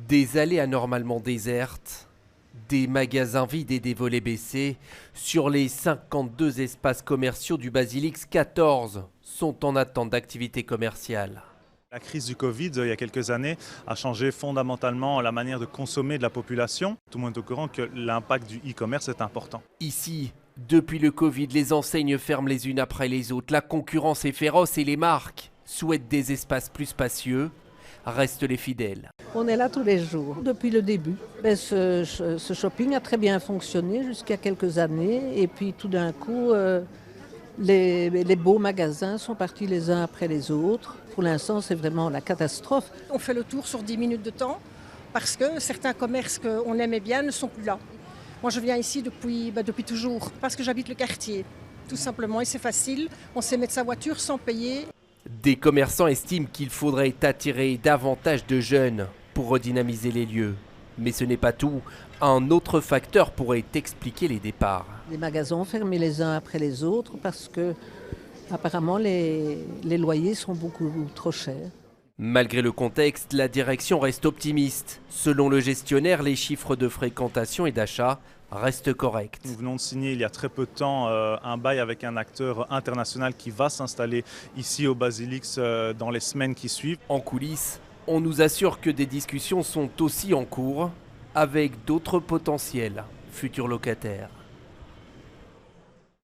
Des allées anormalement désertes, des magasins vides et des volets baissés. Sur les 52 espaces commerciaux du Basilix, 14 sont en attente d'activité commerciale. La crise du Covid, il y a quelques années, a changé fondamentalement la manière de consommer de la population. Tout le monde est au courant que l'impact du e-commerce est important. Ici, depuis le Covid, les enseignes ferment les unes après les autres. La concurrence est féroce et les marques souhaitent des espaces plus spacieux. Restent les fidèles. On est là tous les jours, depuis le début. Ce shopping a très bien fonctionné jusqu'à quelques années. Et puis tout d'un coup, les beaux magasins sont partis les uns après les autres. Pour l'instant, c'est vraiment la catastrophe. On fait le tour sur 10 minutes de temps parce que certains commerces qu'on aimait bien ne sont plus là. Moi, je viens ici depuis toujours parce que j'habite le quartier, tout simplement. Et c'est facile, on sait mettre sa voiture sans payer. Des commerçants estiment qu'il faudrait attirer davantage de jeunes pour redynamiser les lieux. Mais ce n'est pas tout. Un autre facteur pourrait expliquer les départs. Les magasins ont fermé les uns après les autres parce que apparemment les loyers sont beaucoup trop chers. Malgré le contexte, la direction reste optimiste. Selon le gestionnaire, les chiffres de fréquentation et d'achat restent corrects. Nous venons de signer il y a très peu de temps un bail avec un acteur international qui va s'installer ici au Basilix dans les semaines qui suivent. En coulisses, on nous assure que des discussions sont aussi en cours avec d'autres potentiels futurs locataires.